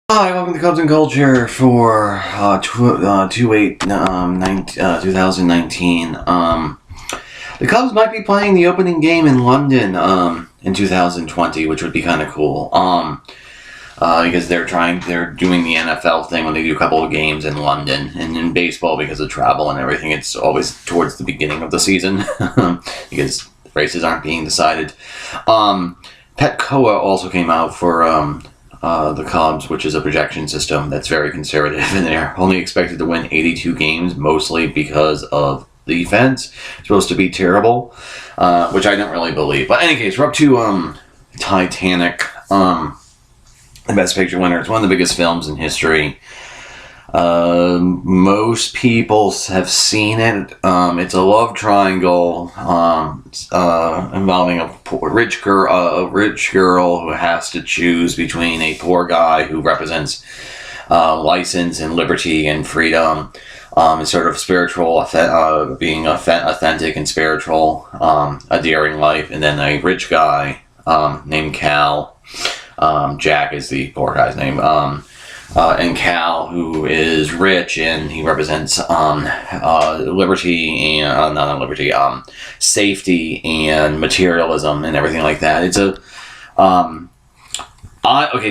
Hi, welcome to Cubs and Culture for 2019. The Cubs might be playing the opening game in London in 2020, which would be kind of cool. Because they're doing the NFL thing when they do a couple of games in London, and in baseball, because of travel and everything, it's always towards the beginning of the season because races aren't being decided. Petcoa also came out for the Cubs, which is a projection system that's very conservative, and they're only expected to win 82 games, mostly because of the defense. It's supposed to be terrible, which I don't really believe. But in any case, we're up to Titanic, the Best Picture winner. It's one of the biggest films in history. Most people have seen it. It's a love triangle involving a rich girl who has to choose between a poor guy who represents license and liberty and freedom, and sort of spiritual, being authentic and spiritual, a daring life, and then a rich guy named Cal. Jack is the poor guy's name. And Cal, who is rich, and he represents liberty and not liberty, safety and materialism and everything like that. It's a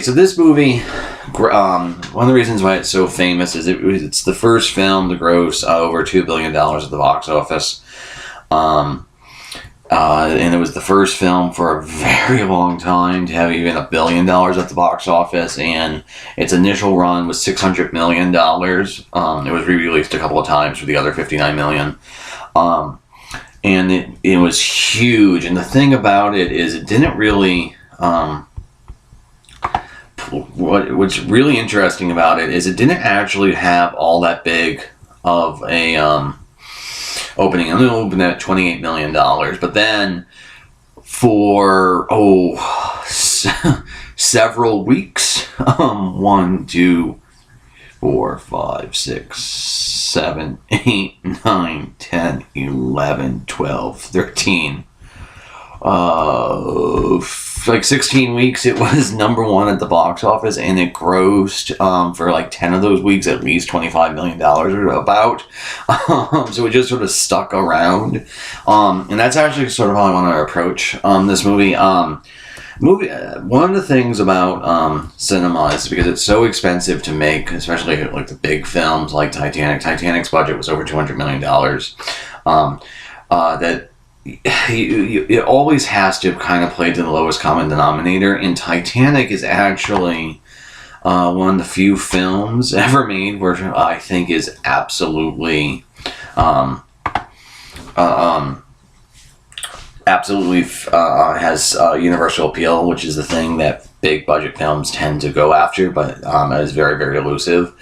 so this movie, one of the reasons why it's so famous is it's the first film to gross over $2 billion at the box office. And it was the first film for a very long time to have even $1 billion at the box office, and its initial run was $600 million. It was re-released a couple of times for the other $59 million. And it was huge, and the thing about it is it didn't really... what's really interesting about it is it didn't actually have all that big of a... opening. I'm going to open at $28 million, but then for several weeks, 1, 2, 4, 5, 6, 7, 8, 9, 10, 11, 12, 13, like 16 weeks, it was number one at the box office, and it grossed for like 10 of those weeks at least $25 million or about. So it just sort of stuck around, and that's actually sort of how I want to approach this movie. One of the things about cinema is because it's so expensive to make, especially like the big films like Titanic. Titanic's budget was over $200 million. That it always has to kind of play to the lowest common denominator, and Titanic is actually one of the few films ever made where I think is absolutely has universal appeal, which is the thing that big budget films tend to go after, but is very, very elusive.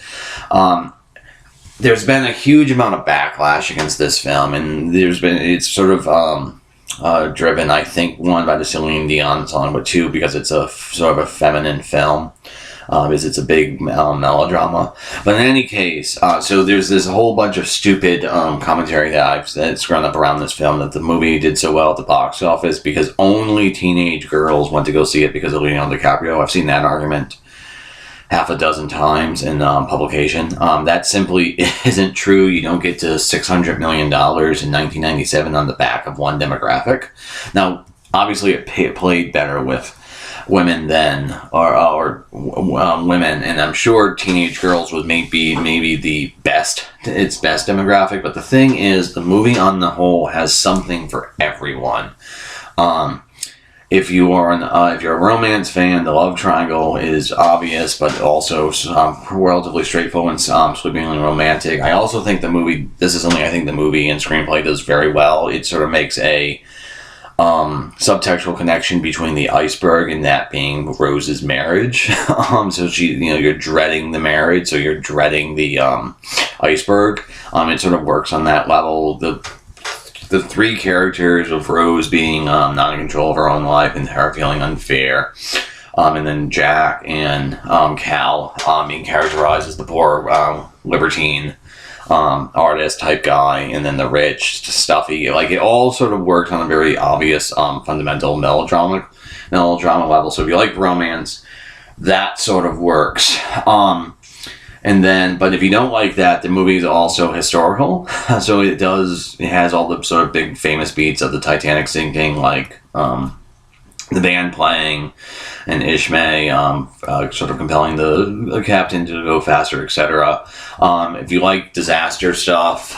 There's been a huge amount of backlash against this film, and it's sort of driven, I think, one, by the Celine Dion song, but two, because it's a sort of a feminine film, because it's a big melodrama. But in any case, so there's this whole bunch of stupid commentary that's run up around this film, that the movie did so well at the box office because only teenage girls went to go see it because of Leonardo DiCaprio. I've seen that argument half a dozen times in publication. That simply isn't true. You don't get to $600 million in 1997 on the back of one demographic. Now, obviously, it played better with women then, or women, and I'm sure teenage girls was maybe the best demographic. But the thing is, the movie on the whole has something for everyone. If you're a romance fan, the love triangle is obvious, but also relatively straightforward and sweepingly romantic. I also think the movie and screenplay does very well. It sort of makes a subtextual connection between the iceberg and that being Rose's marriage. So you're dreading the marriage, so you're dreading the iceberg. It sort of works on that level. The three characters of Rose being not in control of her own life and her feeling unfair, and then Jack and Cal being characterized as the poor libertine artist type guy, and then the rich, stuffy, like it all sort of works on a very obvious fundamental melodrama level. So if you like romance, that sort of works. And then, but if you don't like that, the movie is also historical. So it has all the sort of big famous beats of the Titanic sinking, like the band playing and Ishmael sort of compelling the captain to go faster, etc. If you like disaster stuff,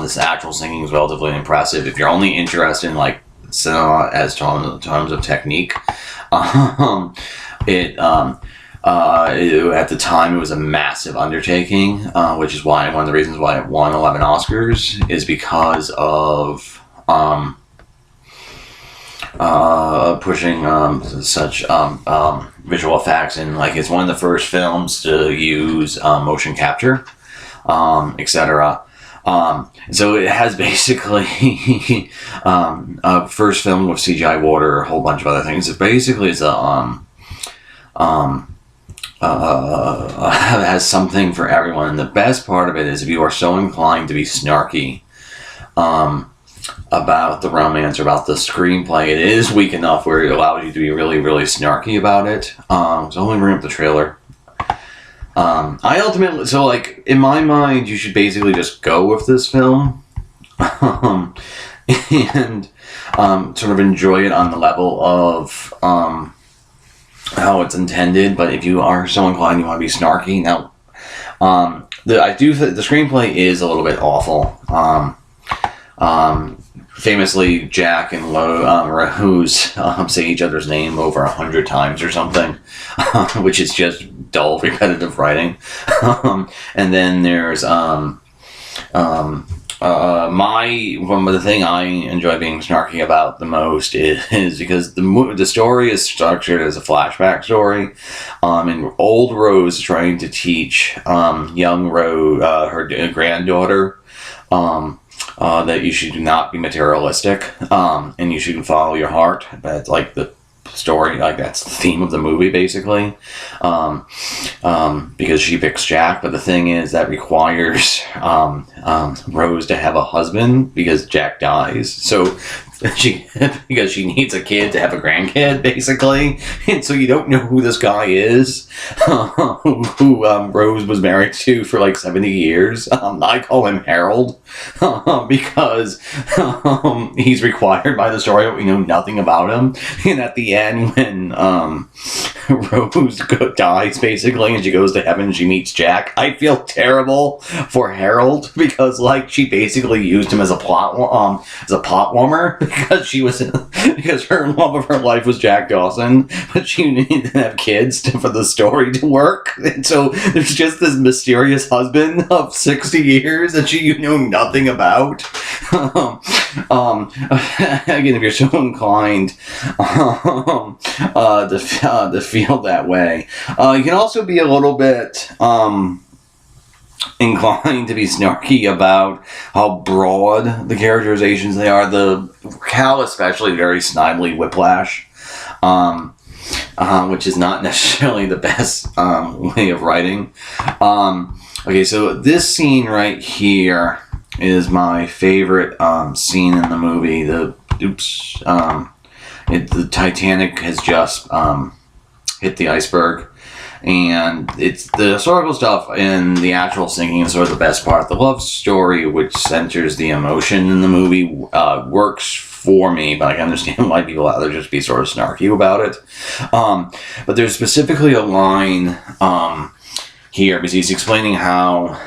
this actual singing is relatively impressive. If you're only interested in like cinema as terms of technique, at the time, it was a massive undertaking, which is why one of the reasons why it won 11 Oscars is because of pushing such visual effects, and like it's one of the first films to use motion capture, etc. So it has basically a first film with CGI water, a whole bunch of other things. It basically is a has something for everyone. And the best part of it is if you are so inclined to be snarky about the romance or about the screenplay, it is weak enough where it allows you to be really, really snarky about it. So only bring up the trailer. I ultimately, so like in my mind, you should basically just go with this film and sort of enjoy it on the level of how it's intended. But if you are so inclined, you want to be snarky. Now, the screenplay is a little bit awful. Famously, Jack and Rose say each other's name over 100 times or something, which is just dull, repetitive writing. And then there's the thing I enjoy being snarky about the most is because the story is structured as a flashback story, and old Rose is trying to teach young Rose, her granddaughter, that you should not be materialistic, and you should follow your heart. That's like the story, like that's the theme of the movie basically, because she picks Jack, but the thing is that requires Rose to have a husband because Jack dies, so because she needs a kid to have a grandkid basically, and so you don't know who this guy is, who Rose was married to for like 70 years. I call him Harold because he's required by the story, but we know nothing about him. And at the end, when Rose dies basically and she goes to heaven and she meets Jack, I feel terrible for Harold because like she basically used him as a pot warmer because her love of her life was Jack Dawson, but she needed to have kids for the story to work. And so there's just this mysterious husband of 60 years that you know nothing about. Again, if you're so inclined to feel that way, you can also be a little bit inclined to be snarky about how broad the characterizations they are. The Cal especially very snidely Whiplash, which is not necessarily the best way of writing. Okay, so this scene right here is my favorite scene in the movie. The Titanic has just hit the iceberg. And it's the historical stuff and the actual singing is sort of the best part. The love story, which centers the emotion in the movie, works for me, but I can understand why people out there just be sort of snarky about it. But there's specifically a line here because he's explaining how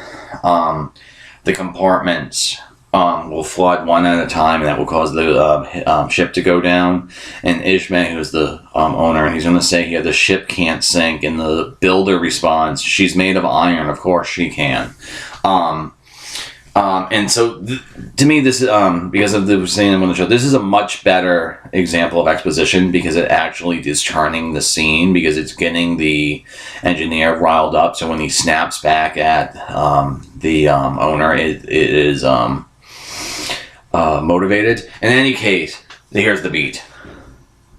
the compartments will flood one at a time, and that will cause the ship to go down. And Ishmael, who's the owner, and he's going to say here, the ship can't sink. And the builder responds, she's made of iron, of course she can. And so, to me, this because of the saying I'm going to show, this is a much better example of exposition because it actually is turning the scene because it's getting the engineer riled up. So when he snaps back at the owner, it is motivated. In any case, here's the beat.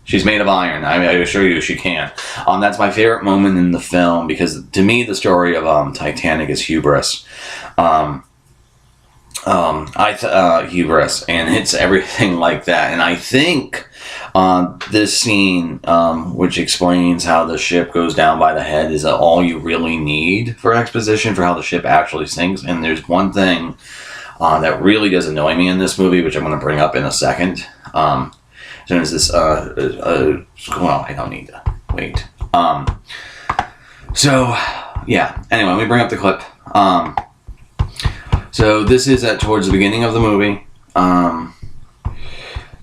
She's made of iron. I assure you she can. That's my favorite moment in the film because to me the story of Titanic is hubris. Hubris, and it's everything like that. And I think This scene, which explains how the ship goes down by the head, is all you really need for exposition for how the ship actually sinks. And there's one thing that really does annoy me in this movie, which I'm going to bring up in a second. As soon as this, well, I don't need to wait. So, yeah. Anyway, let me bring up the clip. So this is towards the beginning of the movie.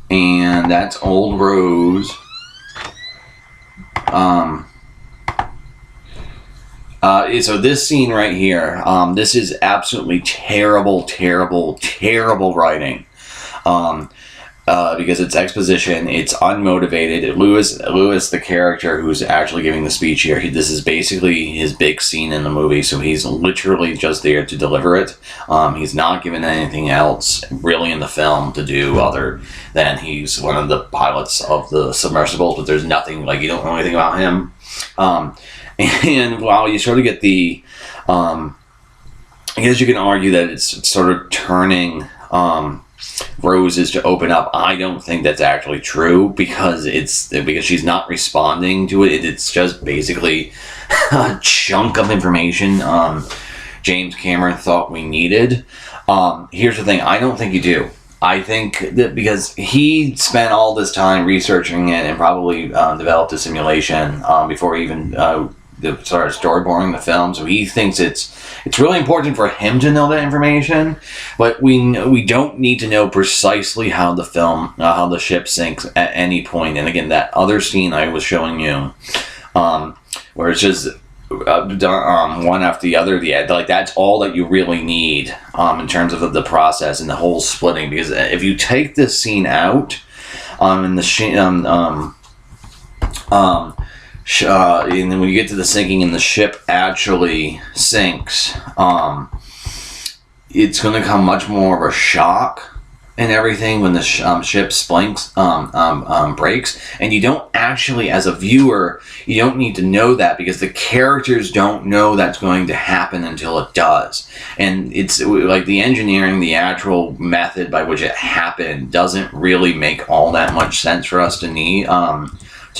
And that's old Rose. So this scene right here, this is absolutely terrible writing. Because it's exposition, it's unmotivated. Lewis, the character who's actually giving the speech here, this is basically his big scene in the movie, so he's literally just there to deliver it. He's not given anything else really in the film to do other than he's one of the pilots of the submersibles, but there's nothing, like, you don't know anything about him. And while you sort of get the, I guess you can argue that it's sort of turning, Roses to open up. I don't think that's actually true because she's not responding to it. It's just basically a chunk of information James Cameron thought we needed. Here's the thing. I don't think you do. I think that because he spent all this time researching it and probably developed a simulation before he even started storyboarding the film, so he thinks it's really important for him to know that information, but we don't need to know precisely how the ship sinks at any point. And again, that other scene I was showing you, where it's just one after the other, like that's all that you really need in terms of the process and the whole splitting. Because if you take this scene out, and then when you get to the sinking and the ship actually sinks, it's going to come much more of a shock and everything when the ship breaks. And you don't actually, as a viewer, you don't need to know that because the characters don't know that's going to happen until it does. And it's like the engineering, the actual method by which it happened doesn't really make all that much sense for us to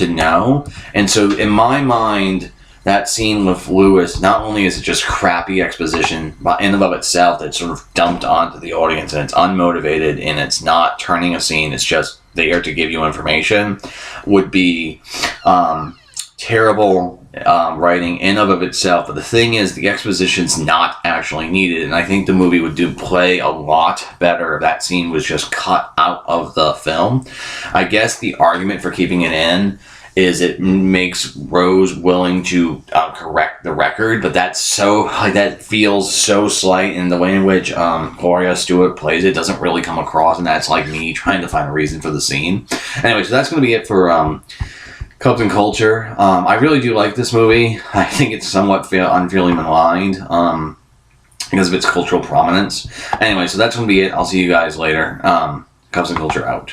know. And so in my mind, that scene with Lewis, not only is it just crappy exposition but in and of itself that's sort of dumped onto the audience, and it's unmotivated and it's not turning a scene, it's just there to give you information, would be terrible writing in and of itself. But the thing is, the exposition's not actually needed, and I think the movie would play a lot better if that scene was just cut out of the film. I guess the argument for keeping it in is it makes Rose willing to correct the record, but that feels so slight, and the way in which Gloria Stewart plays it doesn't really come across, and that's like me trying to find a reason for the scene. Anyway, so that's going to be it for Cubs and Culture. I really do like this movie. I think it's somewhat unfairly maligned because of its cultural prominence. Anyway, so that's going to be it. I'll see you guys later. Cubs and Culture out.